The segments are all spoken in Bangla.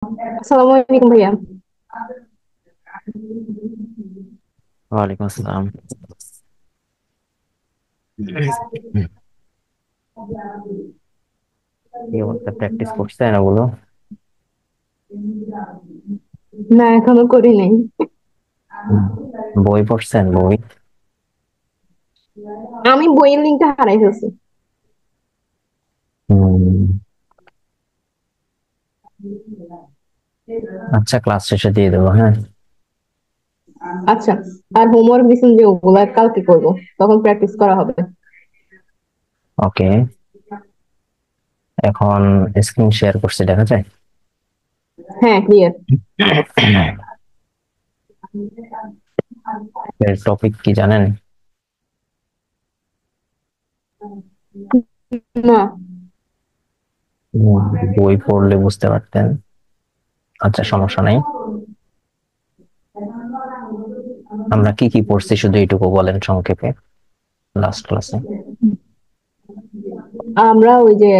আসসালামু আলাইকুম ভাইয়া। ওয়ালাইকুম আসসালাম। কি অবস্থা, প্র্যাকটিস করছেন না বলো? না, এখনো করি নাই। হুম। বই পড়ছেন, বই? আমি বইয়ের লিঙ্কটা হারাই ফেলছি। হুম। আচ্ছা, ক্লাস শেষে দিয়ে দেবো, হ্যাঁ। আচ্ছা, আর হোমওয়ার্ক দিছেন যে ওগুলা কালকে করব, তখন প্র্যাকটিস করা হবে। ওকে। এখন স্ক্রিন শেয়ার করছি, দেখা যায়? হ্যাঁ, ক্লিয়ার। এর টপিক কি জানেন? না। হুম, বই পড়লে বুঝতে পারতেন। আচ্ছা, সমস্যা নেই। আমরা কি কি পড়ছি শুধু এইটুকু বলেন সংক্ষেপে, লাস্ট ক্লাসে। আমরা ওই যে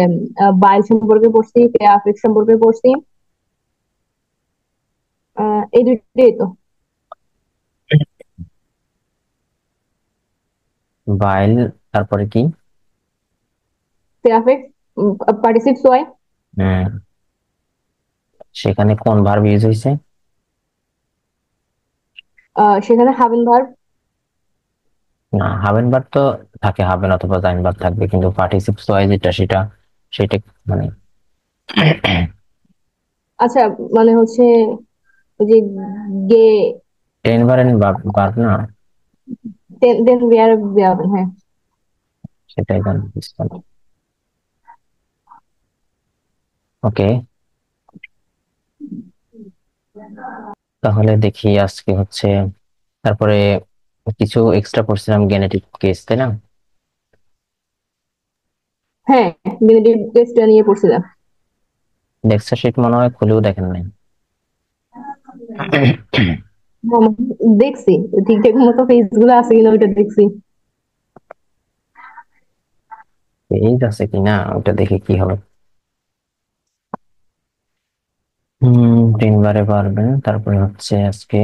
বাইল সম্পর্কে পড়ছি, আফেক্ট সম্পর্কে পড়ছি। এই দুইটাই তো। বাইল, তারপরে কি? Affect, পার্টিসিপস Y. হুম, সেখানে কোন ভার্ব ইউজ হয়েছে? সেখানে হাভেন ভার্ব। না, হাবেন ভার্ব তো থাকে, হাবেন অথবা জাইন ভার্ব থাকবে, কিন্তু পার্টিসিপস ওয়াই যেটা, সেটা সেটা মানে আচ্ছা, মানে হচ্ছে ওই যে গে, টেন ভার্ব ভার্ব না। দেন ওয়ার, হ্যাঁ। সেটাই জানতে। ওকে, তাহলে দেখি আজকে হচ্ছে, তারপরে কিছু এক্সট্রা পড়ছিলাম, জেনেটিক কেস, তাই না? হ্যাঁ, বেনেডিক্ট টেস্টটা নিয়ে পড়ছিলাম। লেকচার শিট মনে হয় খুলেও দেখেন নাই। হুম, দেখছি। ঠিকঠাক মতো পেজ গুলো আছে কিনা ওইটা দেখছি। পেজ আছে কিনা ওটা দেখে কি হবে। তিনবারে পারবেন, তারপরে হচ্ছে আজকে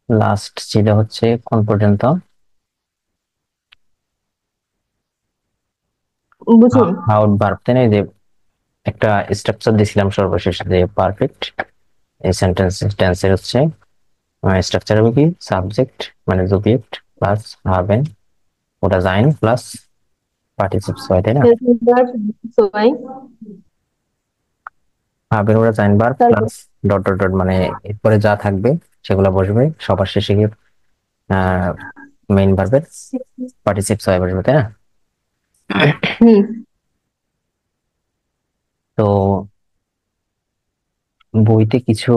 লাস্ট ছিল হচ্ছে কোন পর্যন্ত? বুঝিনি। হাউড ভার্ব, তাই না? এই যে একটা স্ট্রাকচার দিছিলাম সর্বশেষে, যে পারফেক্ট। এই সেন্টেন্স টেন্সের হচ্ছে স্ট্রাকচার হবে কি, সাবজেক্ট মানে সাবজেক্ট প্লাস হাবেন, ওটা জাইন প্লাস পার্টিসিপস হয়, তাই না? সবাই। হাবেন ওটা জাইন বার তারপর প্লাস ডট ডট ডট, মানে এরপরে যা থাকবে সেগুলো বসবে, সবার শেষে গিয়ে আহ মেইন ভার্বের পার্টিসিপস হয় বসবে, তাই না? হুম। তো বইতে কিছু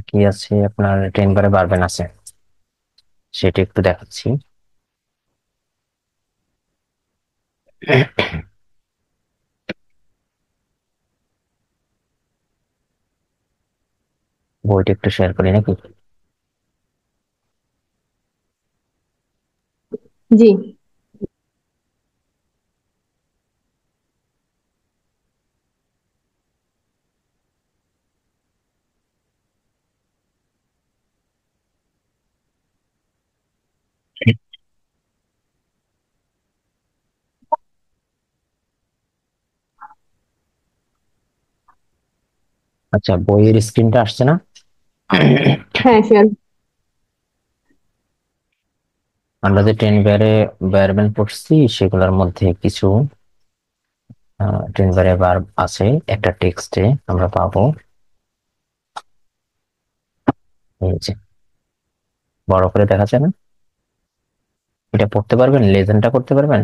কি আছে আপনার, টেন বারে বারবেন আছে, সেটা একটু দেখাচ্ছি। বইটা একটু শেয়ার করি নাকি? জি। আচ্ছা, বইয়ের স্ক্রিনটা আসছে না? হ্যাঁ, শেয়ার। আমরা যে টেন বারে বারবেন পড়ছি সেগুলোর মধ্যে কিছু টেন বারে ভার্ব আছে, একটা টেক্সটে আমরা পাবো। এই যে বড় করে দেখা যায় না? এটা পড়তে পারবেন, লেজেন্ডটা করতে পারবেন?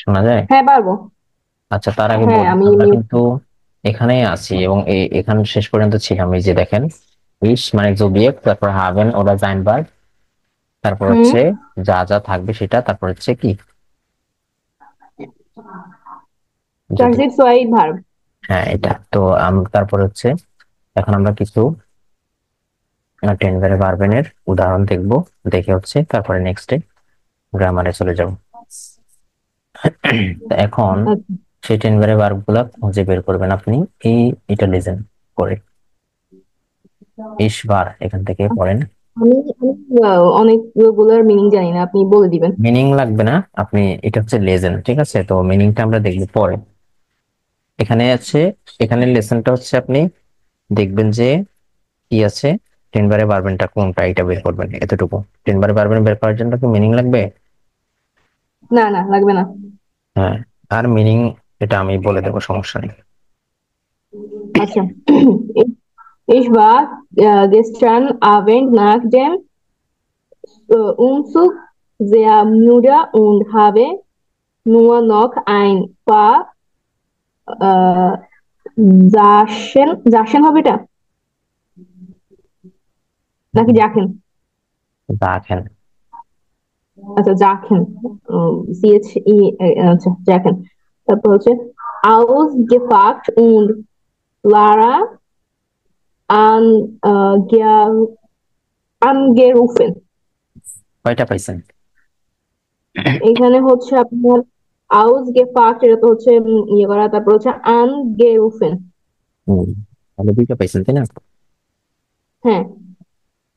শোনা যায়? হ্যাঁ, পারবো। আচ্ছা, তার আগে হ্যাঁ, বলি, আমি আমরা মিউট। কিন্তু এখানেই আছি এবং এখানে শেষ পর্যন্ত ছিলাম। এই যে দেখেন, ইস মানে জোবিয়েক্ট, তারপর হাবেন ওরা জাইনবার্গ, তারপর হুম। হচ্ছে যা যা থাকবে সেটা, তারপর হচ্ছে কি, যদি, পার্টিসিপস ওয়াই ভার্ব। হ্যাঁ এটা তো তারপর হচ্ছে এখন আমরা কিছু টেন বারে ভার্বেনের উদাহরণ দেখবো, দেখে হচ্ছে তারপরে নেক্সটে গ্রামারে চলে যাব। তো এখন আচ্ছা, সেই 10 বারে ভার্ব গুলা খুঁজে বের করবেন আপনি। এই এটা লিসেন করে ইশবার এখান থেকে পড়েন। আমি অনেকগুলোর মিনিং জানি না, আপনি বলে দিবেন। মিনিং লাগবে না, আপনি এটা হচ্ছে লেজেন্ড, ঠিক আছে? তো মিনিংটা আমরা দেখবো পরে। এখানে আছে, এখানে লেসনটা হচ্ছে আপনি দেখবেন যে কি আছে, 10 বারে ভার্বেনটা কোনটা এটা বের করবেন, এতটুকু। 10 বারে ভার্বেন বের করার জন্য কি মিনিং লাগবে? না না, লাগবে না। হ্যাঁ, আর মিনিং এটা আমি বলে দেবো, সমস্যা নেই। আচ্ছা। Ich war gestern Abend nach dem Umzug sehr müde und habe nur noch ein paar äh, Sachen হবে এটা নাকি জাখেন? দেখেন, আচ্ছা, জাখেন। CHE, আচ্ছা জাখেন। তারপর হচ্ছে ausgepackt und Lara angerufen. কয়টা পাইছেন? এখানে হচ্ছে আপনার ausgepackt, এটা তো হচ্ছে ইয়ে করা, তারপর হচ্ছে angerufen। হম, তাহলে দুইটা পাইছেন তাই না? হ্যাঁ।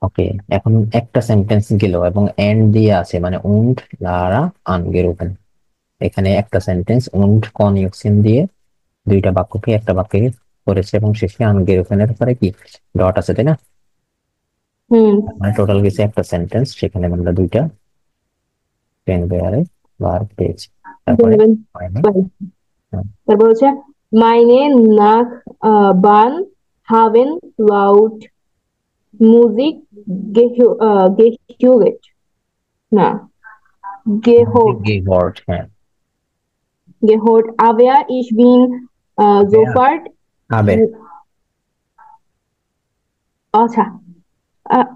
ওকে, এখন একটা সেন্টেন্স গেল এবং এন্ড দিয়ে আছে, মানে উন্ড লারা আনগেরুফেন। এখানে একটা সেন্টেন্স উন্ড কনইউকশন দিয়ে দুইটা বাক্যকে একটা বাক্যে করেছে এবং শেষে আনগেরুফেনের পরে কি ডট আছে তাই না? হুম। মানে টোটাল গেছে একটা সেন্টেন্স, সেখানে আমরা দুইটা টেন বেয়ারে ভার্ব পেয়েছি। তারপরে বলবেন। হয় না? Bye. হ্যাঁ, তারপর হচ্ছে meine Nachbarn haben laut Musik gehört, না, গেহর্ট, হ্যাঁ। gehört, aber ich bin বেয়ার, sofort আবে। আচ্ছা। আ-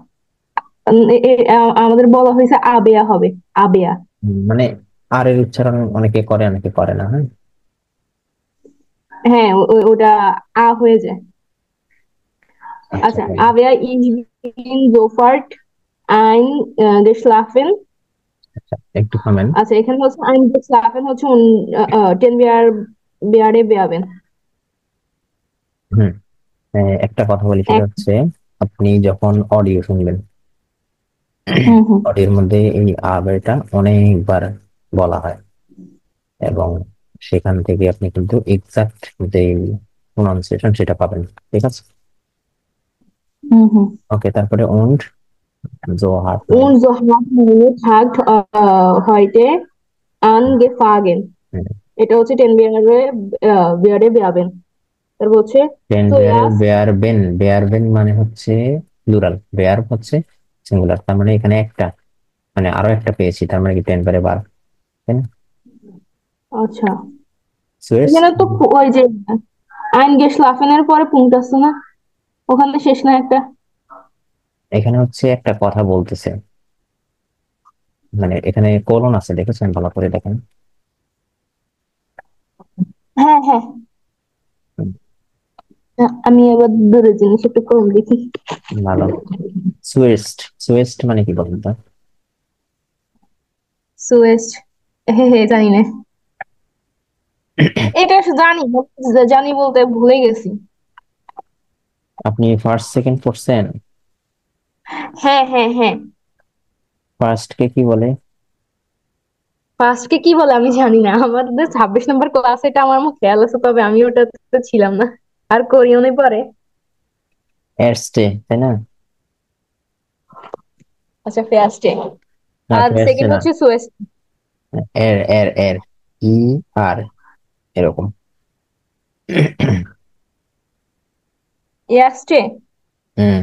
আমাদের বলা হয়েছে আবেয়া হবে, আবেয়া। মানে আর এর উচ্চারণ অনেকে করে অনেকে করে না, হ্যাঁ। হ্যাঁ, ওটা হয়ে যায়। আচ্ছা, আচ্ছা, হ্যাঁ। aber ich bin sofort eingeschlafen। আচ্ছা, একটু থামেন। আচ্ছা, এখানে হচ্ছে eingeschlafen হচ্ছে টেন বিয়ারে বেয়াবেন। হুম, একটা কথা বলি, সেটা এক। হচ্ছে আপনি যখন অডিও শুনবেন, হুম হুম অডিওর মধ্যে এই আবেটা অনেকবার বলা হয় এবং সেখান থেকে আপনি কিন্তু এক্সাক্ট যে প্রনাউন্সিয়েশন সেটা পাবেন, ঠিক আছে? হুম হুম। ওকে, তারপরে und so hat man। Und so hat hat heute angefangen। এটা হচ্ছে টেন বিয়ারে বেয়াবেন। তারপর হচ্ছে টেন বেয়ারে সোয়াস। বেয়ার বেন, বেয়ার বেন মানে হচ্ছে প্লুরাল, বেয়ার হচ্ছে সিঙ্গুলার, তার মানে এখানে একটা, মানে আরো একটা পেয়েছি, তার মানে কি 10 বারে বার, তাই না? আচ্ছা, সুয়েস, এখানে তো ওই যে আইনগেশলাফেনের পরে পুংট আছে না, ওখানে শেষ না একটা? এখানে হচ্ছে একটা কথা বলতেছে, মানে এখানে কোলন আছে, দেখেছেন? ভালো করে দেখেন। হ্যাঁ হ্যাঁ। হুম, আমি এবার দূরের জিনিস একটু কম দেখি। ভালো। সুয়েস্ট, সুয়েস্ট মানে কি বলুন তো? সুয়েস্ট, হ্যাঁ হ্যাঁ, জানি না। এটা জানি, জানি বলতে ভুলে গেছি। আপনি ফার্স্ট সেকেন্ড পড়ছেন? হ্যাঁ হ্যাঁ হ্যাঁ। ফার্স্ট কে কি বলে? ফার্স্ট কে কি বলে আমি জানি না, আমাদের 26 নম্বর ক্লাস, এটা আমার খেয়াল আছে, তবে আমি ওটাতে ছিলাম না, আর করিও নাই পরে। এরস্টে, তাই না? আচ্ছা, ফার্স্টে। না, আর ফার্স্টে সেকেন্ড না। হচ্ছে সুয়েস্ট। এর এর এর ই আর এরকম। ইয়াস্টে। হুম,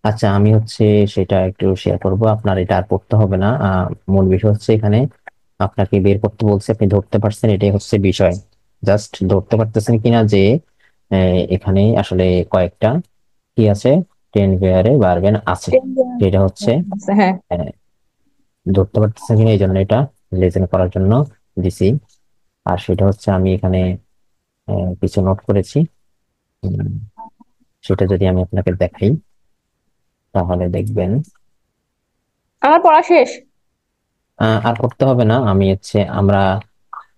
আচ্ছা, আমি হচ্ছে সেটা একটু শেয়ার করব, আপনার এটা আর পড়তে হবে না। মূল বিষয় হচ্ছে এখানে আপনাকে বের করতে বলছে, আপনি ধরতে পারছেন, এটাই হচ্ছে বিষয়। জাস্ট ধরতে পারতেছেন কিনা যে এখানে আসলে কয়েকটা কি আছে, টেন পেয়ারে বারবেন আছে, সেটা হচ্ছে হ্যাঁ। আহ, ধরতে পারতেছেন কিনা, এই জন্য এটা লেসেন করার জন্য দিছি। আর সেটা হচ্ছে আমি এখানে কিছু নোট করেছি। উম, সেটা যদি আমি আপনাকে দেখাই তাহলে দেখবেন। আমার পড়া শেষ। আর করতে হবে না, আমি হচ্ছে আমরা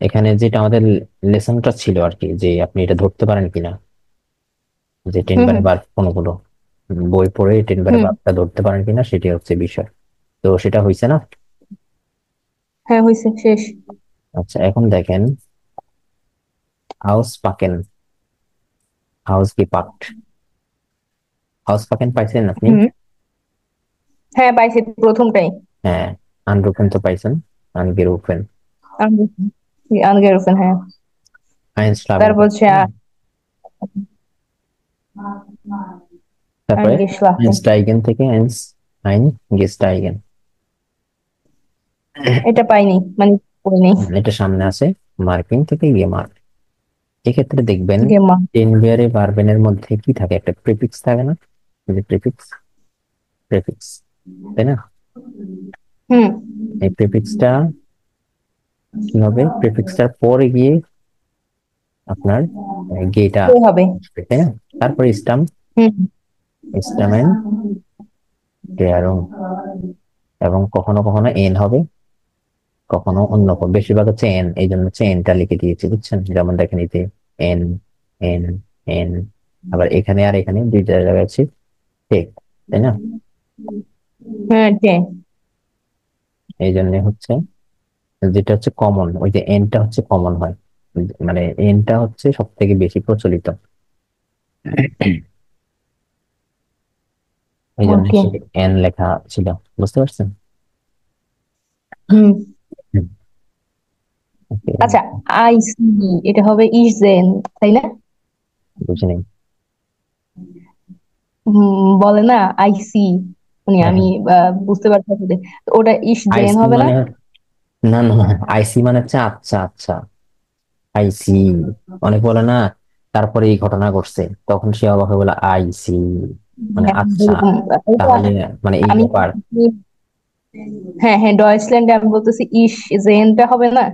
এখানে যেটা আমাদের লেসনটা ছিল আর কি, যে আপনি এটা ধরতে পারেন কিনা, যে টেন হুম বারে হুম বার কোনগুলো বই পড়ে টেন বারে হুম। বারটা ধরতে পারেন কিনা, সেটাই হচ্ছে বিষয়। তো সেটা হয়েছে না? হ্যাঁ হয়েছে, শেষ। আচ্ছা, এখন দেখেন, হাউস পাকেন, হাউস কি পাকড, হাউস পাকেন পাইছেন আপনি? হুম। হ্যাঁ পাইছি, প্রথমটাই। হ্যাঁ, আনরুফেন তো পাইছেন, আনগেরুফেন, আনগেরুফেন, হ্যাঁ। আইনস্টাইন তারপর হচ্ছে পাইছেন। তারপরে আইনগেশলাফেন। আইনস্টাইগেন থেকে আইন গেস্টাইগেন। এটা পাইনি, মানে পড়িনি। এটা সামনে আছে, মার্কিং থেকে গিয়ে মার্ক। এক্ষেত্রে দেখবেন গেমা। টেন বিয়ারে ভার্বের মধ্যে কি থাকে, একটা প্রিফিক্স থাকে না, প্রিফিক্স, প্রিফিক্স, তাই না? হুম। এই প্রিফিক্সটা কি হবে, প্রিফিক্সটার পরে গিয়ে আপনার গেটা কে হবে? আসবে, তাই না? তারপরে স্টাম, হুম। স্টামেন, ক্লিয়ারং, এবং কখনো কখনো এন হবে, কখনো অন্য বেশিরভাগ হচ্ছে এন, এই জন্য হচ্ছে এনটা লিখে দিয়েছি, বুঝছেন? যেমন দেখেন এতে এন, এন, এন, আবার এখানে আর এখানে দুইটা জায়গায় আছে টেক, তাই না? হ্যাঁ, টে। এই জন্য হচ্ছে যেটা হচ্ছে কমন, ওই যে এনটা হচ্ছে কমন হয়, মানে এনটা হচ্ছে সব থেকে বেশি প্রচলিত, এই জন্য ওকে। এন লেখা ছিল, বুঝতে পারছেন? হুম। হুম, okay, আচ্ছা, আই সি, এটা হবে ইজেন, তাই না? বুঝি নাই। বলে না আইসি, মানে হ্যাঁ আমি হ্যাঁ, বুঝতে পারছি আসলে। তো ওটা ইস জেন আইসি হবে না? মানে, না না, আইসি মানে হচ্ছে আচ্ছা আচ্ছা, আইসি, অনেক বলে না, তারপরে এই ঘটনা ঘটছে, তখন সে অবাক হয়ে বলে আইসি, মানে হ্যাঁ, আচ্ছা, এরকম। এটা তাহলে মানে এই আমি, ব্যাপার। হ্যাঁ হ্যাঁ, ডয়েচল্যান্ডে আমি বলতেছি ইস জেনটা হবে না?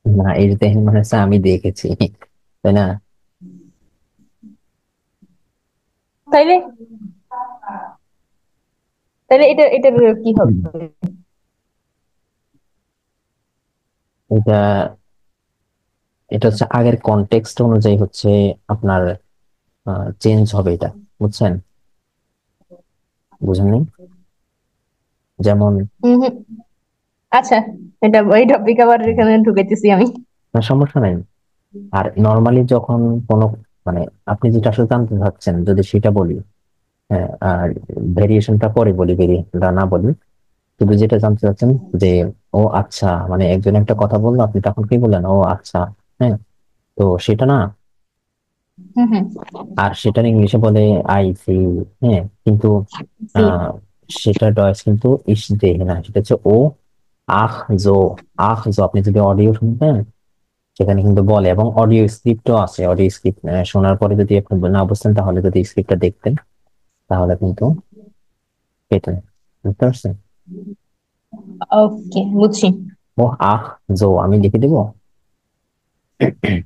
না, এই যে মানে হচ্ছে আমি দেখেছি, তাই না? তাইলে তাইলে এটা এটার কি হবে? হুম। এটা এটা হচ্ছে আগের কনটেক্সট অনুযায়ী হচ্ছে আপনার চেঞ্জ হবে এটা, বুঝছেন? বুঝেননি? যেমন হম হম। আচ্ছা, এটা এই টপিক আবার এখানে ঢুকাইতেছি আমি। সমস্যা নাই। আর নর্মালি যখন কোনো মানে আপনি যেটা আসলে জানতে চাচ্ছেন যদি সেটা বলি, হ্যাঁ, আর ভেরিয়েশনটা পরে বলি, ভেরিয়েশনটা না বলি, শুধু যেটা জানতে চাচ্ছেন যে ও আচ্ছা, মানে একজন একটা কথা বললো, আপনি তখন কি বললেন, ও আচ্ছা, হ্যাঁ, তো সেটা না, হম হম। আর সেটা ইংলিশে বলে আই সি, হ্যাঁ, কিন্তু সি। আহ সেটা ডয়েস কিন্তু ইস দে না, সেটা হচ্ছে ও আখ জো, আখ জো, আপনি যদি অডিও শুনতেন সেখানে কিন্তু বলে, এবং অডিও স্ক্রিপ্টও আছে, অডিও স্ক্রিপ্ট শোনার পরে যদি আপনি না বুঝতেন, তাহলে যদি স্ক্রিপ্টটা দেখতেন তাহলে কিন্তু পেতেন, বুঝতে পারছেন? ওকে, বুঝছি। ও আখ জো আমি লিখে দিব।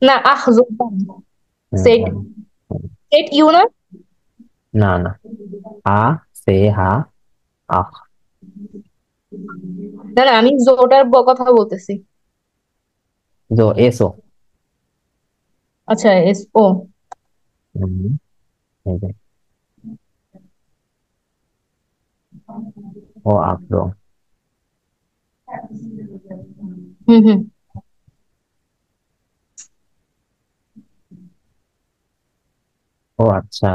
না, আহ জোরদার। হুম, সেট, হুম, সেট ইউ না? না না, আ সে হা আখ, না না, আমি জোটার কথা বলতেছি। জো এসো। আচ্ছা, এস ও। হুম, এই যে, ও আগ্রহ। হুম হুম। ও আচ্ছা,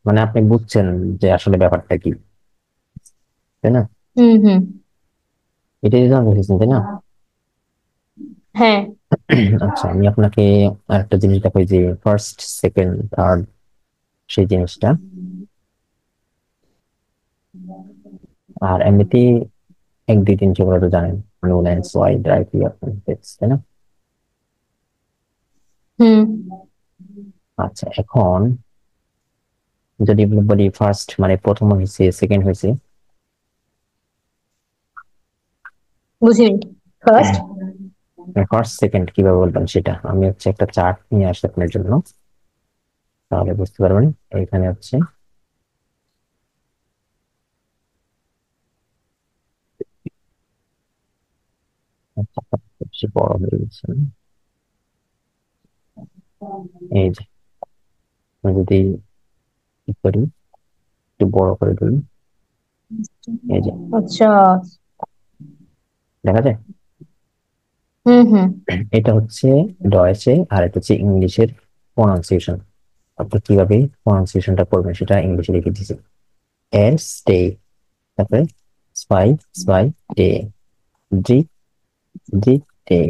মানে আপনি বুঝছেন যে আসলে ব্যাপারটা কি, তাই না? হুম হুম। এটাই জানতে চেয়েছেন, তাই না? হ্যাঁ। আচ্ছা, আমি আপনাকে আরেকটা জিনিস দেখাই, যে ফার্স্ট সেকেন্ড থার্ড, সেই জিনিসটা। আর এমনিতেই এক দুই তিন সেগুলো তো জানেন, নুলেন্স ওয়াই ড্রাইভ ইয়ার, তাই না? হুম। আচ্ছা, এখন যদি আমরা বলি ফার্স্ট মানে প্রথম হয়েছে, সেকেন্ড হয়েছে, বুঝিনি। ফার্স্ট। ফার্স্ট সেকেন্ড কিভাবে বলবেন সেটা আমি হচ্ছে একটা চার্ট নিয়ে আসি আপনার জন্য, তাহলে বুঝতে পারবেন। এখানে হচ্ছে বেশি বড় হয়ে গেছে না? এই যে আমি যদি কি করি, একটু বড় করে দিই, এই যে আচ্ছা। দেখা যায়। হুম হুম। এটা হচ্ছে ডয়েচে, আর এটা হচ্ছে ইংলিশের প্রনাউন্সিয়েশন। আপনি কিভাবে প্রনাউন্সিয়েশনটা করবেন সেটা ইংলিশে লিখে দিয়েছি। এর স্টে, তারপরে spy, spy day, D, D day,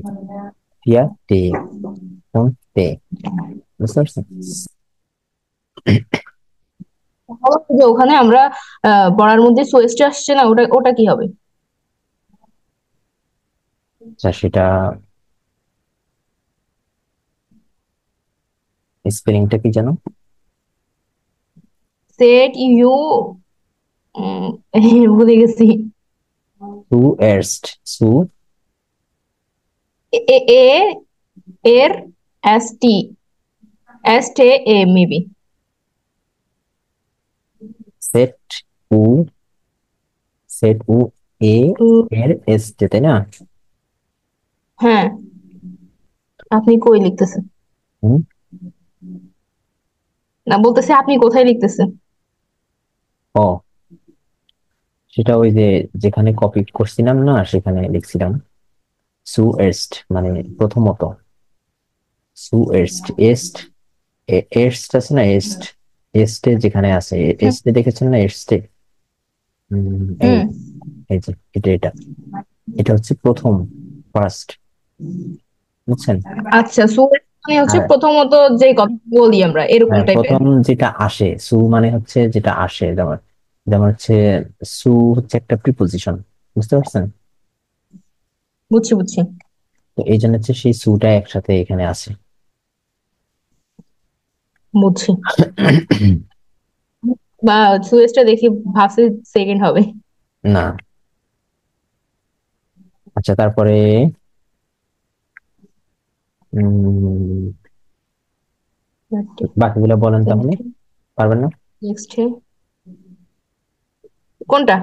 টিয়া ডে, ফোন ডে। বুঝতে পারছেন? যে ওখানে আমরা পড়ার মধ্যে সুয়েস্ট আসছে না, ওটা ওটা কি হবে? আচ্ছা, সেটা স্পেলিংটা কি জানো? সেট ইউ, ভুলে গেছি। সু এর্স্ট, সু এ এ এ- এর এস টি, এস টি এ মেবি। সেট উ, সেট উ এ এর এস তে, তাই না? হ্যাঁ, আপনি কই লিখতেছেন? হুম, না, বলতেছে আপনি কোথায় লিখতেছেন? ও সেটা ওই যে যেখানে কপি করছিলাম না সেখানে লিখছিলাম সু এর্স্ট, মানে প্রথমত। সু এর্স্ট, এস্ট, এস্ট আছে না, এস্ট, এস্টে যেখানে আছে, হুম এস্টে দেখেছেন না, এস্টে। এই হুম। এই যে এটা এটা এটা হচ্ছে প্রথম, ফার্স্ট, বুঝছেন? আচ্ছা, সুয়েট মানে হচ্ছে আর প্রথমত যে কথা বলি আমরা এরকম হ্যাঁ, টাইপের। প্রথম যেটা আসে সু মানে হচ্ছে যেটা আসে, যেমন যেমন হচ্ছে সু হচ্ছে একটা প্রিপোজিশন, বুঝতে পারছেন? বুঝছি বুঝছি। তো এই জন্য হচ্ছে সেই সুটা একসাথে এখানে আসে। বুঝছি। বা সুয়েজটা দেখি, ভাবছি সেকেন্ড হবে। না। আচ্ছা, তারপরে উম বাকিগুলো বলেন তাহলে। পারবেন না? নেক্সট, কোনটা?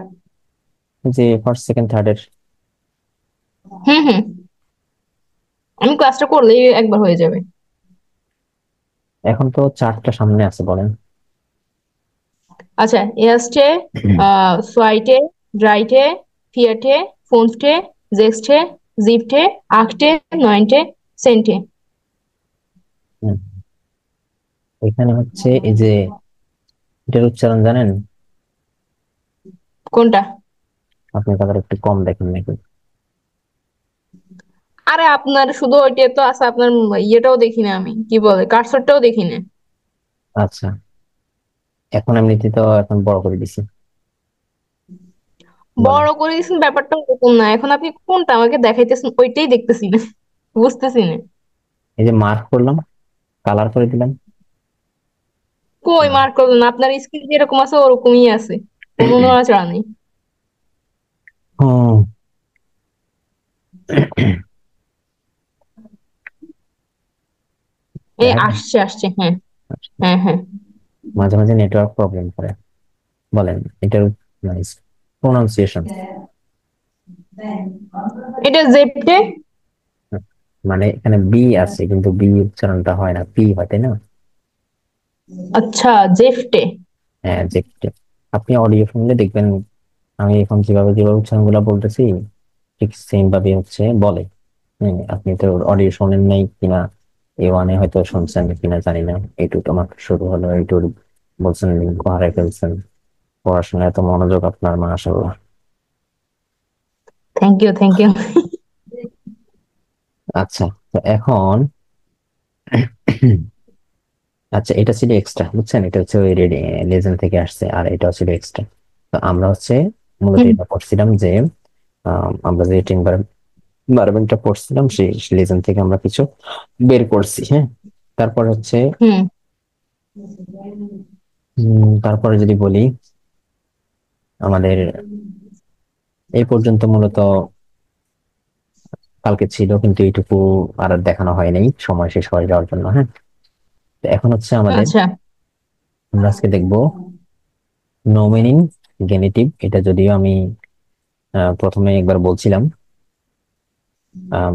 যে ফার্স্ট সেকেন্ড থার্ডের। হুম হুম, আমি ক্লাসটা করলেই একবার হয়ে যাবে। এখন তো চারটা সামনে আছে, বলেন। আচ্ছা, এয়াস্টে, সোয়াইটে, ড্রাইটে, ফিয়াটে, ফোনস্টে, জেক্সটে, জিপটে, আখটে, নয়নটে, সেন্টে। হুম, এখানে হচ্ছে এই যে এটার উচ্চারণ জানেন? কোনটা? আপনি তাদের একটু কম দেখেন নাকি? আরে আপনার শুধু ওইটা তো আছে, আপনার ইয়েটাও দেখি না আমি, কি বলে, কার্সরটাও দেখি না। আচ্ছা, এখন এমনিতে তো এখন বড় করে দিছি, বলেন। বড় করে দিচ্ছেন ব্যাপারটা ওরকম না, এখন আপনি কোনটা আমাকে দেখাইতেছেন ওইটাই দেখতেছি না, বুঝতেছি না। এই যে মার্ক করলাম, কালার করে দিলাম। কই মার্ক করবেন? আপনার স্কিল যেরকম আছে ওরকমই আছে, কোনো নড়াচড়া নেই। হুম। এই দেখা যায় আসছে আসছে, হ্যাঁ। হ্যাঁ হ্যাঁ। মাঝে মাঝে নেটওয়ার্ক প্রবলেম করে। বলেন এটার প্রোনাউন্সিয়েশন। এটা জেপটে। মানে এখানে বি আছে কিন্তু বি উচ্চারণটা হয় না, পি হয়, তাই না? আচ্ছা, জেফটে। হ্যাঁ, যে আপনি অডিও শুনলে দেখবেন আমি এখন যেভাবে যেভাবে উচ্চারণ গুলা বলতেছি ঠিক সেম ভাবে হচ্ছে বলে। আপনি তো অডিও শোনেন নাই কিনা, এ ওয়ানে হয়তো শুনছেন কিনা জানি না, এইটুকু আমার শুরু হলো, এইটুকু বলছেন লিঙ্ক হারাই ফেলছেন। পড়াশোনায় এত মনোযোগ আপনার, মাশাআল্লাহ। Thank you thank you. আচ্ছা, তো এখন আচ্ছা, এটা ছিল এক্সট্রা, বুঝছেন? এটা হচ্ছে ওই লেজেন্ড থেকে আসছে, আর এটা ছিল এক্সট্রা। তো আমরা হচ্ছে মূলত এটা পড়ছিলাম যে আমরা যে এনভায়রনমেন্টটা পড়ছিলাম সেই লেজেন্ড থেকে আমরা কিছু বের করছি, হ্যাঁ। তারপর হচ্ছে হুম তারপরে যদি বলি আমাদের এই পর্যন্ত মূলত কালকে ছিল, কিন্তু এইটুকু আর দেখানো হয় নাই সময় শেষ হয়ে যাওয়ার জন্য, হ্যাঁ। তো এখন হচ্ছে আমাদের, আচ্ছা। আমরা আজকে দেখবো নমিনিং গেনিটিভ। এটা যদিও আমি প্রথমে একবার বলছিলাম,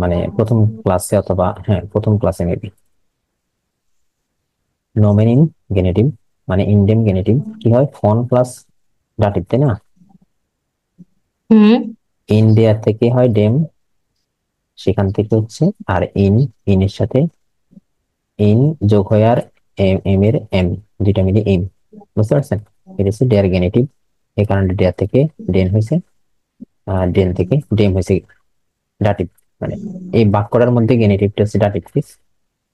মানে প্রথম ক্লাসে অথবা হ্যাঁ প্রথম ক্লাসে মেবি। নমিনিম গেনেটিভ মানে ইনডেম গেনেটিভ কি হয়, ফন প্লাস ডাটিভ, তাই না? হুম ইন দেয়ার থেকে হয় ডেম, সেখান থেকে হচ্ছে, আর ইন এর সাথে ইন যোগ হয় আর এম এম এর এম, দুইটা মিলে এম, বুঝতে পারছেন? এটা হচ্ছে ডেয়ার গেনেটিভ, এই কারণে ডেয়ার থেকে ডেন হয়েছে, আর ডেন থেকে ডেম হয়েছে ডাটিভ। মানে এই বাক্যটার মধ্যে গেনেটিভটা হচ্ছে ডাটিভ কেস,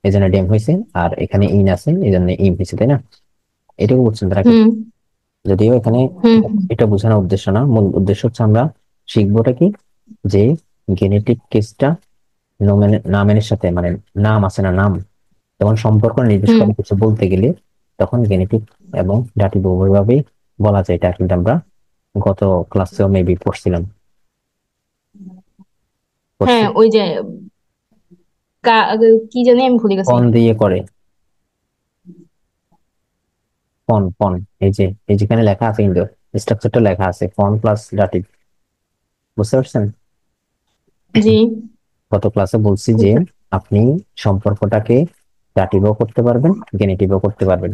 এই জন্য ডেম হয়েছে, আর এখানে ইন আছে এই জন্য ইম হয়েছে, তাই না? এটুকু বুঝছেন তারা কি? হুম যদিও এখানে হুম এটা বোঝানোর উদ্দেশ্য না, মূল উদ্দেশ্য হচ্ছে আমরা শিখবোটা কি, যে গেনেটিভ কেসটা নামের সাথে, মানে নাম আছে না, নাম যখন সম্পর্ক নির্দেশ হুম করে কিছু বলতে গেলে, তখন গেনেটিভ এবং ডাটিভ উভয়ভাবেই বলা যায়। এটা কিন্তু আমরা গত ক্লাসেও মেবি পড়ছিলাম, পড়ছি। হ্যাঁ, ওই যে কি জানি আমি ভুলে গেছি। ফোন দিয়ে করে, ফোন ফোন, এই যে এই যেখানে লেখা আছে কিন্তু স্ট্রাকচারটা লেখা আছে ফোন প্লাস ডাটিভ, বুঝতে পারছেন? জি। গত ক্লাসে বলছি যে আপনি সম্পর্কটাকে ডাটিভও করতে পারবেন, গেনেটিভও করতে পারবেন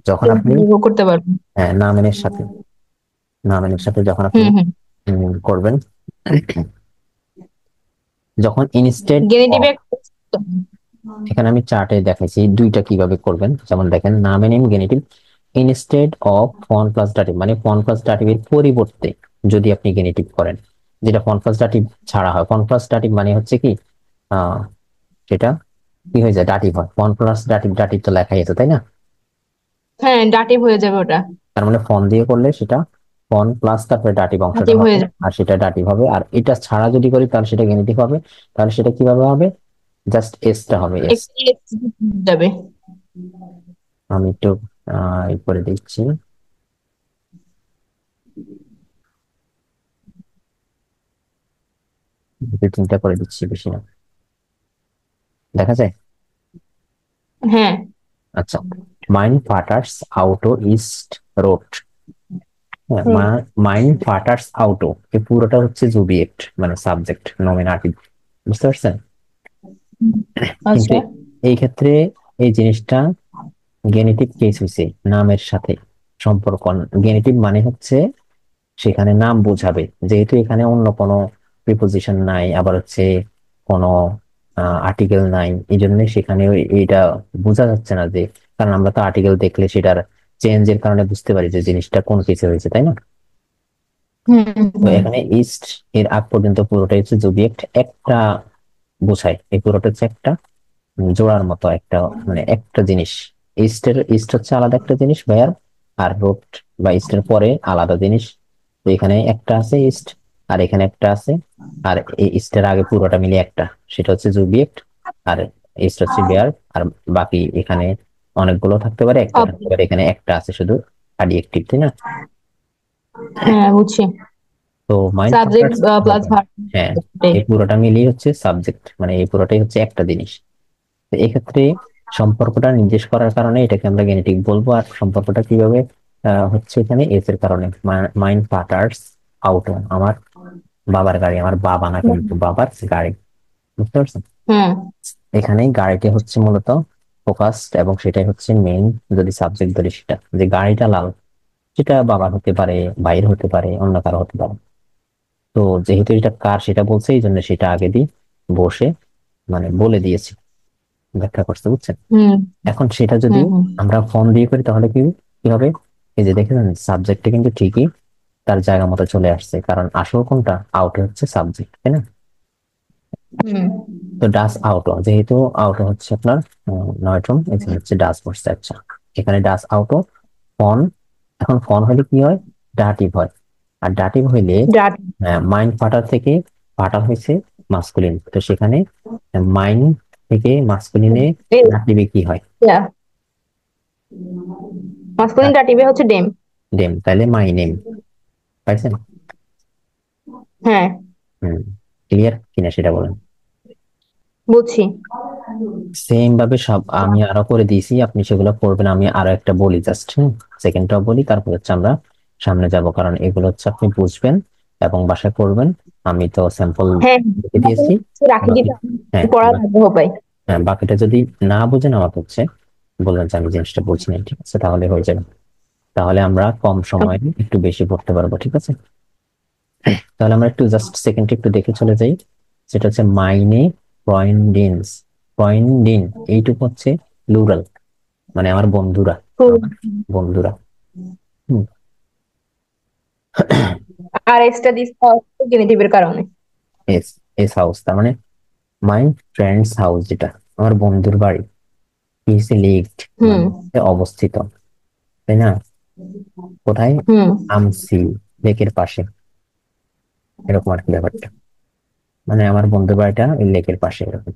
যখন আপনি করতে পারবো। নামের সাথে, নামের সাথে যখন আপনি হুম হুম। করবেন, যখন ইনস্টেড গেনেটিভ। অফ, এখানে আমি চার্টে দেখাইছি দুইটা কিভাবে করবেন। যেমন দেখেন নামে নেম গেনেটিভ, ইনস্টেড অফ ফন প্লাস ডাটিভ, মানে ফন প্লাস ডাটিভের পরিবর্তে যদি আপনি গেনেটিভ করেন, যেটা ফন প্লাস ডাটিভ ছাড়া হয়। ফন প্লাস ডাটিভ মানে হচ্ছে কি, আহ সেটা কি হয়ে যায়, ডাটিভ হয়। ফন প্লাস ডাটিভ, ডাটিভ তো লেখাই আছে তাই না? হ্যাঁ, ডাটিভ হয়ে যাবে ওটা। তার মানে ফন দিয়ে করলে সেটা ফন প্লাস তারপরে ডাটিভ অংশটা ডাটিভ হবে, হয়ে যাবে। আর সেটা ডাটিভ হবে। আর এটা ছাড়া যদি করি তাহলে সেটা গেনেটিভ হবে। তাহলে সেটা কিভাবে হবে, জাস্ট এসটা হবে এস। একটু যাবে। আমি একটু করে দিচ্ছি, চিন্তা করে দিচ্ছি, বেশি না, দেখা যায়। হ্যাঁ। আচ্ছা, মাইন ফাটার্স আউটো ইস্ট রোড, হ্যাঁ, হুম মাইন ফাটার্স আউটো, এই পুরোটা হচ্ছে জুবিয়েক্ট মানে সাবজেক্ট নমিনাটিভ, বুঝতে পারছেন? হুম। কিন্তু আচ্ছা। এই ক্ষেত্রে এই জিনিসটা গেনেটিভ কেস হয়েছে, নামের সাথে সম্পর্ক। গেনেটিভ মানে হচ্ছে সেখানে নাম বোঝাবে, যেহেতু এখানে অন্য কোনো প্রিপোজিশন নাই, আবার হচ্ছে কোনো আর্টিকেল নাই, এই জন্য সেখানে এইটা বোঝা যাচ্ছে না যে, কারণ আমরা তো আর্টিকেল দেখলে সেটার চেঞ্জের কারণে বুঝতে পারি যে জিনিসটা কোন কেসে হয়েছে, তাই না? হুম তো হুম। এখানে ইস্ট এর আগ পর্যন্ত পুরোটাই হচ্ছে জুবিয়েক্ট, একটা বোঝায়, এই পুরোটা হচ্ছে একটা জোড়ার মতো একটা, মানে একটা জিনিস। ইস্ট হচ্ছে আলাদা একটা জিনিস ভাইয়ার, আর রোড বা ইস্টের পরে আলাদা জিনিস। তো এখানে একটা আছে ইস্ট, আর এখানে একটা আছে, আর এই ইস্টের আগে পুরোটা মিলে একটা, সেটা হচ্ছে জুবিয়েক্ট। আর ইস্ট হচ্ছে বেয়ার, আর বাকি এখানে অনেকগুলো থাকতে পারে, একটা থাকতে পারে, এখানে একটা আছে শুধু অ্যাডজেক্টিভ, তাই না? হ্যাঁ, বুঝছি। তো mind subject focus, plus verb. হ্যাঁ, এই পুরোটা মিলিয়ে হচ্ছে সাবজেক্ট, মানে এই পুরোটাই হচ্ছে একটা জিনিস। তো এক্ষেত্রে সম্পর্কটা নির্দেশ করার কারণে এটাকে আমরা গেনেটিক বলবো। আর সম্পর্কটা কিভাবে হচ্ছে, এখানে এস এর কারণে। মাইন পাটার্স আউটো, আমার বাবার গাড়ি, আমার বাবা না কিন্তু বাবার গাড়ি, বুঝতে পারছেন? হুম এখানে গাড়িটা হচ্ছে মূলত ফোকাসড, এবং সেটাই হচ্ছে মেইন। যদি সাবজেক্ট ধরি সেটা, যে গাড়িটা লাল, সেটা বাবার হতে পারে, ভাইয়ের হতে পারে, অন্য কারো হতে পারে। তো যেহেতু এটা কার সেটা বলছে, এই জন্য সেটা আগে দিয়ে বসে মানে বলে দিয়েছি, ব্যাখ্যা করতে, বুঝছেন? হুম এখন সেটা যদি হুম হুম আমরা ফোন দিয়ে করি তাহলে কি কি হবে, এই যে দেখেন সাবজেক্টটা কিন্তু ঠিকই তার জায়গা মতো চলে আসছে, কারণ আসল কোনটা, আউটে হচ্ছে সাবজেক্ট, তাই না? হুম। তো ডাস আউটো, যেহেতু আউটো হচ্ছে আপনার নয়টন, এখানে হচ্ছে ডাস বসছে। আচ্ছা, এখানে ডাস আউটো ফন। এখন ফন হলে কি হয়, ডাটিভ হয়। আর ডাটিভ হইলে ডাট। মাইন্ড ফাটার থেকে ফাটার হয়েছে মাস্কুলিন, তো সেখানে মাইন্ড থেকে মাস্কুলিনে ডাটিভে কি হয়, মাস্কুলিন ডাটিভে হচ্ছে ডেম। ডেম, তাহলে মাই নেম, পাইছেন? হ্যাঁ, হুম, ক্লিয়ার কিনা সেটা বলেন। বুঝছি। সেম ভাবে সব আমি আরো করে দিয়েছি, আপনি সেগুলো করবেন। আমি আরো একটা বলি জাস্ট, সেকেন্ডটাও বলি, তারপর হচ্ছে আমরা সামনে যাব, কারণ এগুলো হচ্ছে আপনি বুঝবেন এবং বাসায় করবেন। আমি তো স্যাম্পল হ্যাঁ, লিখে দিয়েছি। রাখি বাকি, দিতে হ্যাঁ, পড়া আগ্রহ পাই। হ্যাঁ, বাকিটা যদি না বুঝেন আমাকে বললেন যে আমি জিনিসটা বুঝি না, ঠিক আছে, তাহলে হয়ে যাবে। তাহলে আমরা কম সময়ে একটু বেশি পড়তে পারবো, ঠিক আছে। তাহলে আমরা একটু জাস্ট সেকেন্ড একটু দেখে চলে যাই। সেটা হচ্ছে মাইনে ফ্রয়েন্ডিনস। ফ্রয়েন্ডিন এইটুকু হচ্ছে প্লুরাল, মানে আমার বন্ধুরা, খুব। আমার বন্ধুরা। হুম। আর এক্সট্রা দিস জেনেটিভের কারণে। এস, এস হাউস তার মানে মাই ফ্রেন্ডস হাউস, যেটা আমার বন্ধুর বাড়ি, ইজ লিভড হুম। মানে অবস্থিত, তাই না? কোথায়? হুম। আমসি, লেকের পাশে, এরকম আর কি ব্যাপারটা। মানে আমার বন্ধুর বাড়িটা ওই লেকের পাশে এরকম।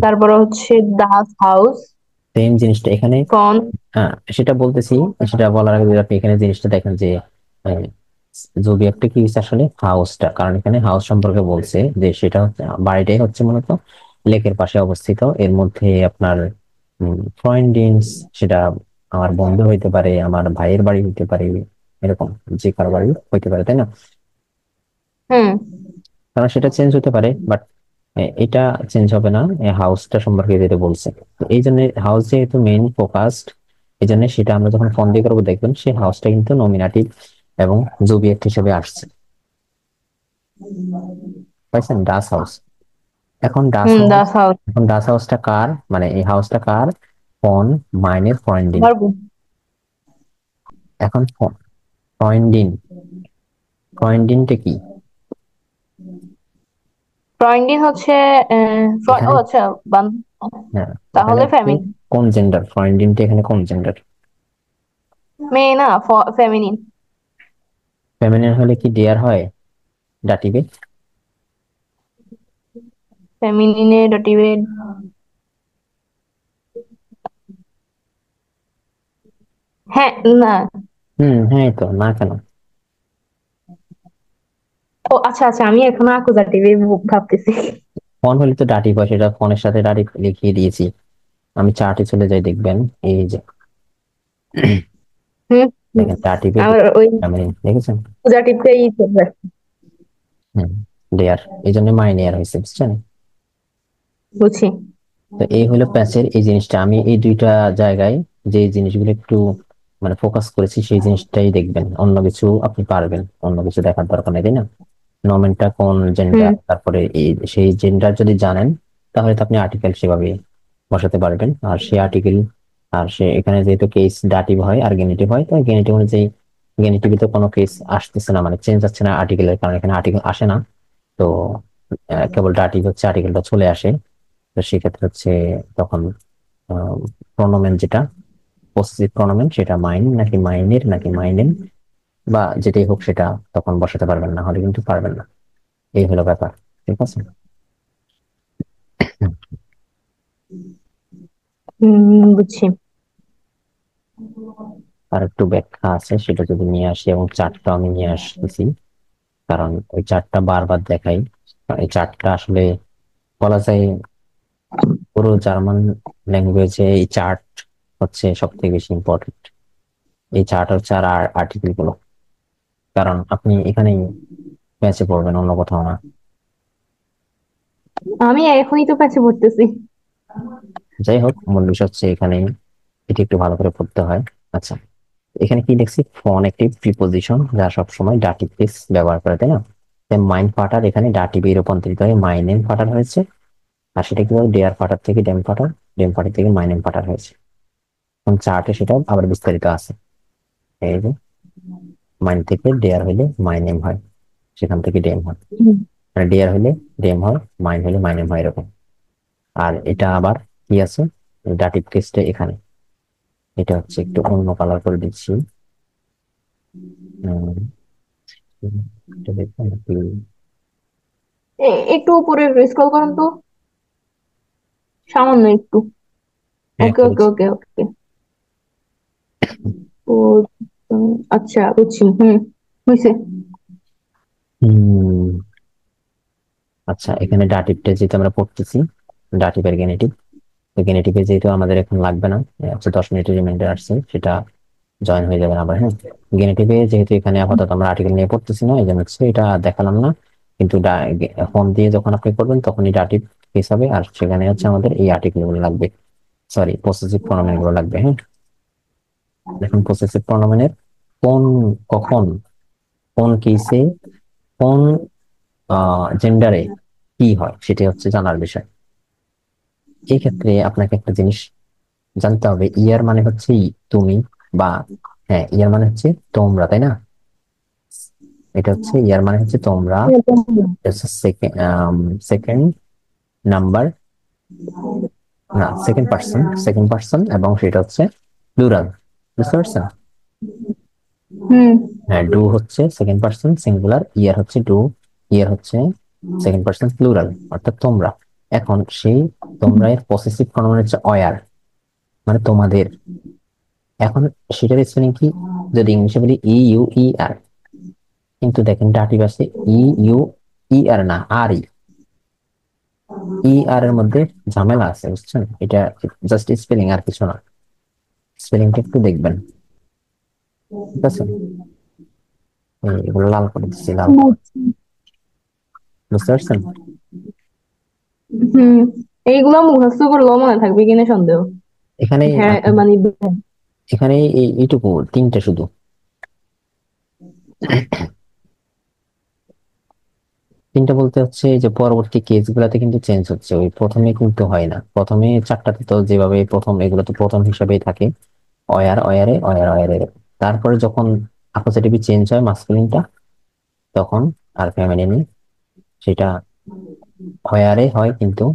তারপর হচ্ছে দাস হাউস। সেম জিনিসটা এখানে। ফন। হ্যাঁ, সেটা বলতেছি। সেটা বলার আগে যদি আপনি এখানে জিনিসটা দেখেন যে জোডিয়াকটা কি হচ্ছে আসলে হাউসটা, কারণ এখানে হাউস সম্পর্কে বলছে যে সেটা হচ্ছে বাড়িটাই হচ্ছে মূলত লেকের পাশে অবস্থিত। এর মধ্যে আপনার ফ্রয়েন্ডিন্স, সেটা আমার বন্ধু হইতে পারে, আমার ভাইয়ের বাড়ি হইতে পারে, এরকম যে কারো বাড়ি হইতে পারে, তাই না? হুম। কারণ সেটা চেঞ্জ হতে পারে, বাট এটা চেঞ্জ হবে না এই হাউসটা সম্পর্কে যেটা বলছে। তো এই জন্য হাউস যেহেতু মেইন ফোকাসড, এই জন্য সেটা আমরা যখন ফোন দিয়ে করবো দেখবেন সেই হাউসটা কিন্তু নমিনাটিভ এবং জুবিয়েক্ট হিসেবে আসছে। পাইছেন? ডাস হাউস। এখন ডাস হুম, হাউস, দাস হাউস। এখন ডাস হাউসটা কার, মানে এই হাউসটা কার? ফন মাইনের ফ্রয়েন্ডিন। পারবো। এখন ফ্রয়েন্ডিন, ফ্রয়েন্ডিনটা কি? ফ্রয়েন্ডিন হচ্ছে ও এখানে, আচ্ছা, বান্ধব। হ্যাঁ, এখানে তাহলে হচ্ছে ফেমিনিন। কোন জেন্ডার? ফ্রয়েন্ডিনটা এখানে কোন জেন্ডার? মেয়ে না, ফেমিনিন। ফেমিনিন হলে কি ডিয়ার হয় ডাটিবে? ফেমিনিনে ডটিভেড। হ্যাঁ। না। হ্যাঁ, তো না কেন? ও আচ্ছা আচ্ছা, আমি এখনো আকুজাটিভ ভাবতেছি। ফোন হলে তো ডাটি হয়, সেটা ফোনের সাথে ডাটি লিখিয়ে দিয়েছি। আমি চার্টে চলে যাই, দেখবেন এই যে হুম। হুম। দেখেন ডাটিবে আমার ওই দেখেছেন? আকুজাটিভটাই চলবে। হুম, ডেয়ার, এই জন্য মাইনিয়ার হয়েছে, বুঝছেন? বুঝছি। তো এই হলো প্যাচের এই জিনিসটা। আমি এই দুইটা জায়গায় যে জিনিসগুলো একটু মানে ফোকাস করেছি সেই জিনিসটাই দেখবেন, অন্য কিছু আপনি পারবেন, অন্য কিছু দেখার দরকার নেই, তাই না? নমেনটা কোন হুম। জেন্ডার, তারপরে এই সেই জেন্ডার যদি জানেন তাহলে তো আপনি আর্টিকেল সেভাবে বসাতে পারবেন। আর সেই আর্টিকেল, আর সে এখানে যেহেতু কেস ডাটিভ হয় আর গেনিটিভ হয়, তো গেনিটিভ অনুযায়ী গেনিটিভে তো কোনো কেস আসতেছে না, মানে চেঞ্জ হচ্ছে না আর্টিকেলের, কারণ এখানে আর্টিকেল আসে না। তো কেবল ডাটিভ হচ্ছে আর্টিকেলটা চলে আসে। তো সেক্ষেত্রে হচ্ছে তখন প্রনোমেন যেটা পসেসিভ প্রনোমেন, সেটা মাইন নাকি মাইনের নাকি মাইনেন বা যেটাই হোক সেটা তখন বসাতে পারবেন, না হলে কিন্তু পারবেন না। এই হলো ব্যাপার, ঠিক আছে। বুঝছি। আর একটু ব্যাখ্যা আছে, সেটা যদি নিয়ে আসি, এবং চার্টটা আমি নিয়ে আসতেছি, কারণ ওই চার্টটা বারবার দেখাই। এই চার্টটা আসলে বলা যায় পুরো জার্মান ল্যাঙ্গুয়েজে এই চার্ট হচ্ছে সব থেকে বেশি ইম্পর্টেন্ট। এই চার্ট হচ্ছে আর আর্টিকেল গুলো, কারণ আপনি এখানেই ম্যাচে পড়বেন, অন্য কোথাও না। আমি এখনই তো কাছে পড়তেছি। যাই হোক, মূল বিষয় হচ্ছে এখানে এটি একটু ভালো করে পড়তে হয়। আচ্ছা, এখানে কি দেখছি? ফোন একটি প্রিপোজিশন যা সবসময় ডাটিভ কেস ব্যবহার করে, তাই না? মাইন ফাটার এখানে ডাটিভে রূপান্তরিত হয়ে মাইনেম ফাটার হয়েছে। আর সেটা কিভাবে? ডেয়ার ফাটার থেকে ডেম ফাটার, ডেম ফাটার থেকে মাইনেম ফাটার হয়েছে। এবং চার্টে সেটা আবার বিস্তারিত আছে। এই যে মাইন থেকে ডেয়ার হইলে মাইনেম হয়, সেখান থেকে ডেম হয়। হুম। মানে ডেয়ার হইলে ডেম হয়, মাইন হইলে মাইনেম হয়, এরকম। আর এটা আবার কি আছে ডাটিভ কেসটা এখানে? এটা হচ্ছে একটু অন্য কালার করে দিচ্ছি। উম, এটা দেখবেন নাকি? একটু উপরে স্ক্রল করুন তো, সামান্য একটু। হ্যাঁ, ওকে ওকে করেছি। ওকে ওকে। ও, আচ্ছা বুঝছি। বুঝছি। হুম। আচ্ছা, এখানে ডাটিভটা যেহেতু আমরা পড়তেছি, ডাটিভের গেনেটিভ, তো গেনেটিভে যেহেতু আমাদের এখন লাগবে না, হচ্ছে 10 মিনিটের রিমাইন্ডার আসছে, সেটা জয়েন হয়ে যাবেন আবার। হ্যাঁ, গেনেটিভে যেহেতু এখানে আপাতত আমরা আর্টিকেল নিয়ে পড়তেছি না, এই জন্য হচ্ছে এটা দেখালাম না। কিন্তু ফোন দিয়ে যখন আপনি করবেন তখনই ডাটিভ কেস হবে, আর সেখানে হচ্ছে আমাদের এই আর্টিকেল গুলো লাগবে, সরি পসেসিভ প্রনোমেন গুলো লাগবে। হ্যাঁ, দেখুন পসেসিভ প্রনোমেনের কোন, কখন, কোন কেসে, কোন জেন্ডারে কি হয় সেটা হচ্ছে জানার বিষয়। এই ক্ষেত্রে আপনাকে একটা জিনিস জানতে হবে, ইয়ার মানে হচ্ছে তুমি বা, হ্যাঁ ইয়ার মানে হচ্ছে তোমরা, তাই না? এটা হচ্ছে ইয়ার মানে হচ্ছে তোমরা, সেকেন্ড নাম্বার, না সেকেন্ড পার্সন এবং সেটা হচ্ছে প্লুরাল। বুঝতে পারছেন? হুম। হ্যাঁ, ডু হচ্ছে সেকেন্ড পার্সন সিঙ্গুলার, ইয়ার হচ্ছে ডু, ইয়ার হচ্ছে সেকেন্ড পার্সন প্লুরাল, অর্থাৎ তোমরা। এখন সেই তোমরা এর পসেসিভ প্রনোমেন হচ্ছে অয়ার, মানে তোমাদের। এখন সেটার স্পেলিং কি? যদি ইংলিশে বলি ই ইউ ই আর, কিন্তু দেখেন ডাটিভ আছে ই ইউ ই আর না, আর ই। ই আর এর মধ্যে ঝামেলা আছে, বুঝছেন? এটা জাস্ট স্পেলিং আর কিছু না, স্পেলিংটা একটু দেখবেন। ঠিক আছে, এগুলো লাল করে দিচ্ছি, লাল করে। বুঝতে পারছেন? হুম, এইগুলো মুখস্থ করলেও মনে থাকবে কিনা সন্দেহ। এখানে হ্যাঁ মানে এখানে এইটুকু তিনটে শুধু। তিনটা বলতে হচ্ছে যে পরবর্তী কেস গুলাতে কিন্তু চেঞ্জ হচ্ছে, ওই প্রথমে কিন্তু হয় না। প্রথমে চারটাতে তো যেভাবে প্রথম, এগুলো তো প্রথম হিসাবেই থাকে, অয়ার অয়ারে অয়ার অয়ারে। তারপরে যখন অ্যাকুজেটিভে চেঞ্জ হয় মাস্কুলিনটা, তখন আর ফেমিনিনে সেটা অয়ারে হয়, কিন্তু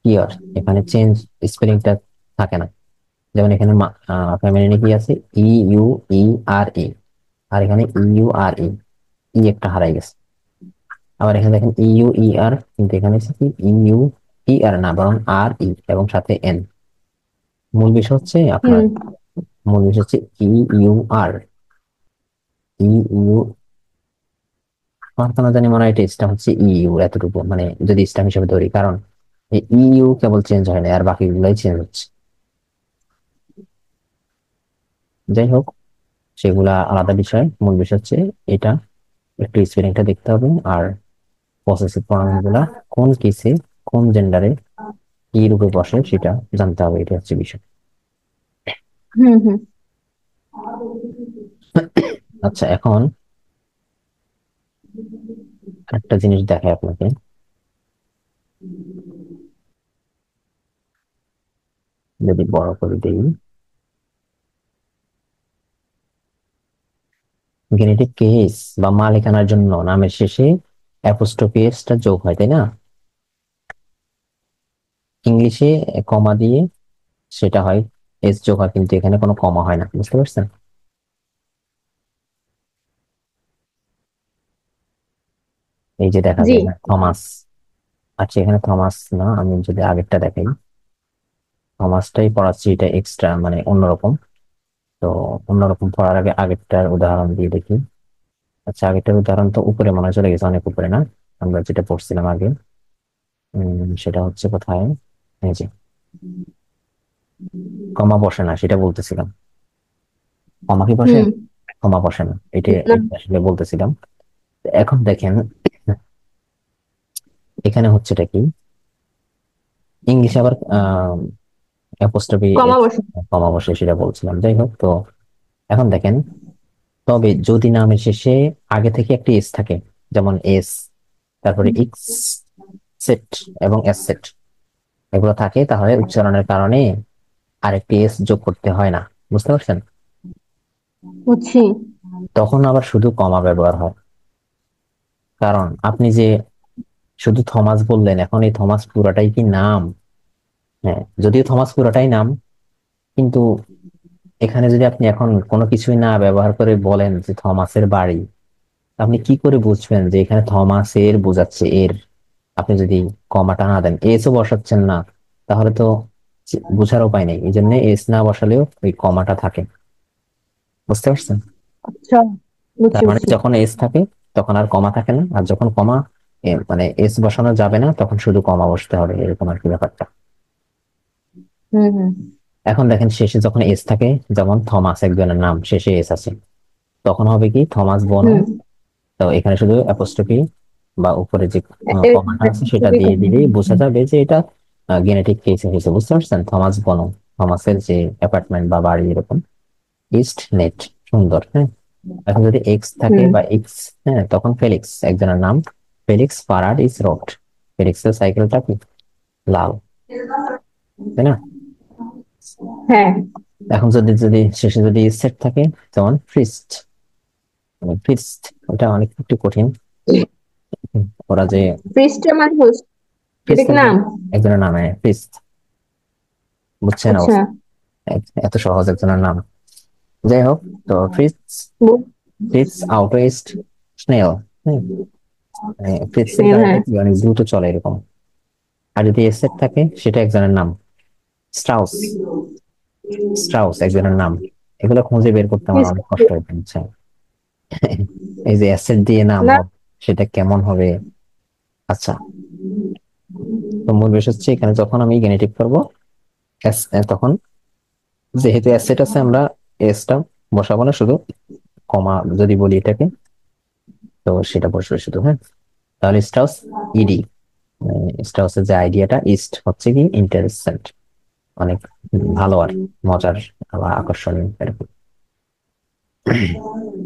কি হয় এখানে চেঞ্জ, স্পেলিংটা থাকে না। যেমন এখানে ফেমিনিনে কি আছে, ই ইউ ই আর ই, আর এখানে ই ইউ আর ই, ই একটা হারাই গেছে। আবার এখানে দেখেন ইউ ই আর, কিন্তু এখানে হচ্ছে কি ইউ ই আর না, বরং আর ই এবং সাথে এন। মূল বিষয় হচ্ছে আপনার, হুম মূল বিষয় হচ্ছে ই ইউ আর, ই ইউ, আমার তো না জানি, মনে হয় টেস্টটা হচ্ছে ইউ এতটুকু, মানে যদি স্টাম হিসেবে ধরি, কারণ এই ইউ কেবল চেঞ্জ হয় না, আর বাকিগুলোই চেঞ্জ হচ্ছে। যাই হোক, সেগুলা আলাদা বিষয়, মূল বিষয় হচ্ছে এটা, একটু স্পেলিংটা দেখতে হবে। আর পসেসিভ প্রনাউন গুলা কোন কেসে, কোন জেন্ডারে কি রূপে বসে সেটা জানতে হবে, এটা হচ্ছে বিষয়। হুম হুম আচ্ছা, এখন একটা জিনিস দেখায় আপনাকে, যদি বড় করে দিই, গেনেটিভ কেস বা মালিকানার জন্য নামের শেষে অ্যাপোস্ট্রোফি এসটা যোগ হয়, তাই না? ইংলিশে কমা দিয়ে সেটা হয় এস যোগ হয়, কিন্তু এখানে কোনো কমা হয় না। বুঝতে পারছেন? এই যে দেখা জি। যায় না থমাস, আচ্ছা এখানে থমাস না, আমি যদি আগেরটা দেখাই, থমাসটাই পড়াচ্ছি, এটা এক্সট্রা মানে অন্যরকম। তো অন্যরকম পড়ার আগে আগেরটার উদাহরণ দিয়ে দেখি। আচ্ছা, আগেরটার উদাহরণ তো উপরে মনে হয় চলে গেছে, অনেক উপরে না? আমরা যেটা পড়ছিলাম আগে, সেটা হচ্ছে কোথায়, এই যে কমা বসে না সেটা বলতেছিলাম। কমা কি বসে? হুম। কমা বসে না, এটা না। এটা আসলে বলতেছিলাম। এখন দেখেন এখানে হচ্ছেটা কি, ইংলিশে আবার অ্যাপোস্ট্রফি কমা এস বসে। কমা বসে, সেটা বলছিলাম। যাই হোক, তো এখন দেখেন, তবে যদি নামের শেষে আগে থেকে একটি এস থাকে, যেমন এস, তারপরে ইক্স সেট এবং এস সেট, এগুলো থাকে, তাহলে উচ্চারণের কারণে আরেকটি এস যোগ করতে হয় না। বুঝতে পারছেন? বুঝছি। তখন আবার শুধু কমা ব্যবহার হয়। কারণ আপনি যে শুধু থমাস বললেন, এখন এই থমাস পুরাটাই কি নাম? হ্যাঁ, যদিও থমাস পুরাটাই নাম, কিন্তু এখানে যদি আপনি এখন কোনো কিছুই না ব্যবহার করে বলেন যে থমাসের বাড়ি, আপনি কি করে বুঝবেন যে এখানে থমাসের বোঝাচ্ছে এর? আপনি যদি কমাটা না দেন, এসও বসাচ্ছেন না, তাহলে তো বোঝার উপায় নেই। এই জন্য এস না বসালেও ওই কমাটা থাকে। বুঝতে পারছেন? আচ্ছা, বুঝছি তার মানে বুঝছি। যখন এস থাকে তখন আর কমা থাকে না, আর যখন কমা মানে এস বসানো যাবে না তখন শুধু কমা বসতে হবে, এরকম আর কি ব্যাপারটা। হুম হুম। এখন দেখেন শেষে যখন এস থাকে, যেমন থমাস একজনের নাম, শেষে এস আছে, তখন হবে কি থমাস বনো। হুম। তো এখানে শুধু অ্যাপোস্ট্রফি বা উপরে যে কমাটা আছে সেটা দিয়ে দিলেই বোঝা যাবে যে এটা জেনেটিক কেস হয়েছে। বুঝতে পারছেন? থমাস বনো, থমাসের যে অ্যাপার্টমেন্ট বা বাড়ি এরকম, ইস্ট নেট, সুন্দর। হ্যাঁ, এখন যদি এক্স থাকে হুম। বা এক্স, হ্যাঁ, তখন ফেলিক্স একজনের নাম, ফেলিক্স পারাড ইজ রোড। ফেলিক্সের সাইকেলটা কি লাল, তাই না? হ্যাঁ। এখন যদি যদি শেষে যদি সেট থাকে, যেমন ফ্রিস্ট, ফ্রিস্ট, এটা অনেক একটু কঠিন। ওরা যে পৃষ্ঠা মানুষ, এটা ফ্রিস্ট কি নাম? একজনের নামে ফ্রিস্ট, বুঝছেন আচ্ছা। অবস্থা? এত সহজ একজনের নাম। যাই হোক, তো ফ্রিটস, বু- ফ্রিটস আউটওয়েস্ট স্নেল। হ্যাঁ, ফ্রিটস এর হ্যাঁ। গাড়িটা কি অনেক দ্রুত চলে এরকম। আর যদি এসেট থাকে সেটা একজনের নাম, স্ট্রাউস, স্ট্রাউস একজনের নাম। এগুলো খুঁজে বের করতে আমার অনেক কষ্ট হয়ে যাচ্ছে। এই যে অ্যাসেট দিয়ে নাম না। হবে, সেটা কেমন হবে? আচ্ছা, তো মূল বিষয় হচ্ছে এখানে যখন আমি গেনেটিভ করবো, তখন যেহেতু অ্যাসেট আছে, আমরা এসটা বসাবো না, শুধু কমা যদি বলি এটাকে, তো সেটা বসবে শুধু। হ্যাঁ, তাহলে স্ট্রাউস ইডি, স্ট্রাউসের যে আইডিয়াটা, ইস্ট হচ্ছে কি ইন্টারেস্টেন্ট, অনেক ভালো আর মজার বা আকর্ষণীয় এরকম।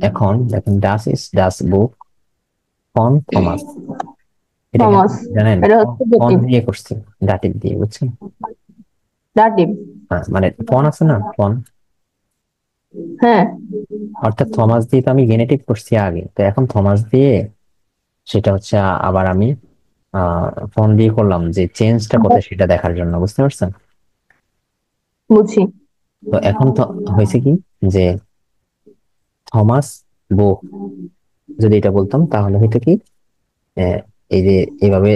এখন দেখেন ডাস ইস ডাস বুক ফন থমাস, এটা কেন থমাস, জানেন? এটা হচ্ছে ফন dative, দিয়ে করছি, ডাটিভ দিয়ে, বুঝছেন? dative। হ্যাঁ, মানে ফন আছে না, ফন, হ্যাঁ, অর্থাৎ থমাস দিয়ে তো আমি গেনেটিভ করছি আগে, তো এখন থমাস দিয়ে সেটা হচ্ছে আবার আমি ফোন দিয়ে করলাম, যে চেঞ্জটা কোথায় সেটা দেখার জন্য। বুঝতে পারছেন? বুঝছি। তো এখন তো হয়েছে কি, যে থমাস বো, যদি এটা বলতাম তাহলে হয়তো কি, আহ, এই যে এইভাবে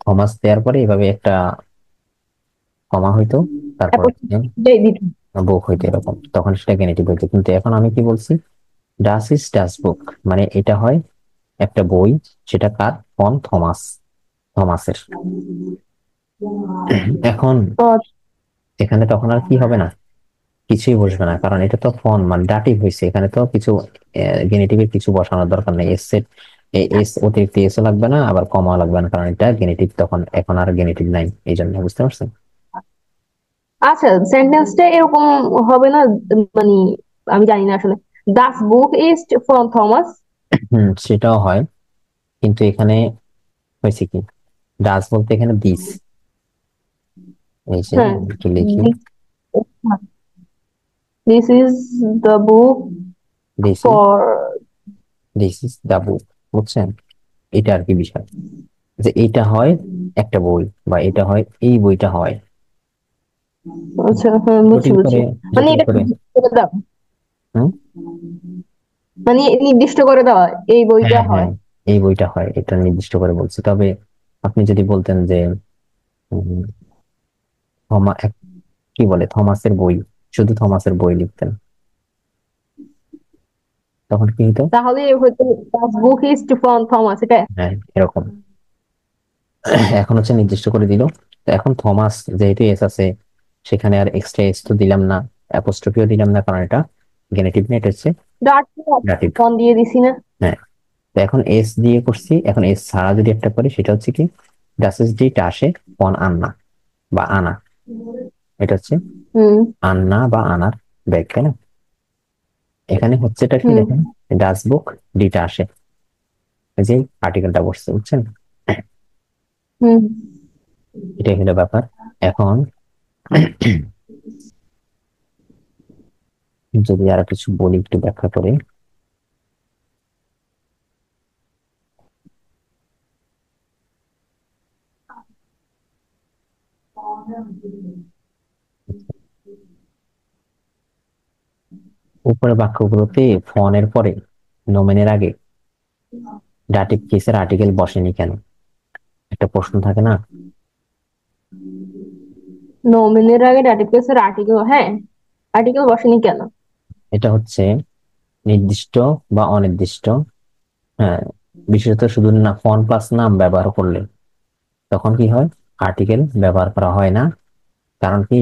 থমাস দেওয়ার পরে এইভাবে একটা কমা হইতো, তারপর বুক হইতো এরকম, তখন সেটা গেনেটিভ হইতো। কিন্তু এখন আমি কি বলছি, ডাস ইস ডাস বুক, মানে এটা হয় একটা বই, সেটা কার, ফন থমাস, থমাসের। এখন এখানে তখন আর কি হবে না, কিছুই বসবে না, কারণ এটা তো ফোন মানে ডাটিভ হয়েছে, এখানে তো কিছু গেনেটিভের কিছু বসানোর দরকার নেই। এস সেট, এস অতিরিক্ত এসও লাগবে না, আবার কমা লাগবে না, কারণ এটা গেনেটিভ, তখন এখন আর গেনেটিভ নাই এই জন্য। বুঝতে পারছেন? আচ্ছা, সেন্টেন্সটা এরকম হবে না, মানে আমি জানি না আসলে। Das book is from Thomas. সেটাও হয়, কিন্তু এখানে হয়েছে কি, ডাস বলতে এখানে দিস, এই যে হ্যাঁ, আমি একটু লিখি, this is the book this is, for. This is the book, বুঝছেন? এটা আর কি বিষয়, যে এটা হয় একটা বই, বা এটা হয় এই বইটা হয়। আচ্ছা, হ্যাঁ, বুঝছি জটিল বুঝছি। করে, মানে জটিল এটা করে। নির্দিষ্ট করে দাও, হুম, মানে নির্দিষ্ট করে দেওয়া এই বইটা হ্যাঁ হয়। হ্যাঁ, এই বইটা হয়, এটা নির্দিষ্ট করে বলছি। তবে আপনি যদি বলতেন যে উম, কি বলে থমাসের বই, শুধু থমাসের বই লিখতেন, তখন কি হতো? তাহলে হয়তো Das book is from Thomas, এটা। হ্যাঁ, এরকম। এখন হচ্ছে নির্দিষ্ট করে দিল, তো এখন থমাস যেহেতু এস আছে, সেখানে আর এক্সট্রা এস তো দিলাম না, অ্যাপোস্ট্রফিও দিলাম না, কারণ এটা গেনেটিভ না, এটা হচ্ছে ডট ডাটিভ। ফোন দিয়ে দিছি না। হ্যাঁ, তো এখন এস দিয়ে করছি, এখন এস ছাড়া যদি একটা করি, সেটা হচ্ছে কি, ডাসেস ডি টাসে ফন আন্না বা আনা, এটা হচ্ছে হুম। আন্না বা আনার ব্যাগ, তাই না? এখানে হচ্ছেটা কি হুম। দেখেন, ডাস বুক ডিটা আসে, এই যে আর্টিকেলটা বসছে, বুঝছেন? হুম। এটাই হলো ব্যাপার। এখন যদি আরো কিছু বলি, একটু ব্যাখ্যা করে, উপরের বাক্যগুলোতে ফনের পরে নোমেনের আগে ডাটিভ কেসের আর্টিকেল বসেনি কেন, একটা প্রশ্ন থাকে না? নমিনের আগে ডাটিভ কেসের আর্টিকেল, হ্যাঁ, আর্টিকেল বসেনি কেন? এটা হচ্ছে নির্দিষ্ট বা অনির্দিষ্ট, হ্যাঁ, বিশেষত শুধু না ফন প্লাস নাম ব্যবহার করলে তখন কি হয়, আর্টিকেল ব্যবহার করা হয় না। কারণ কি,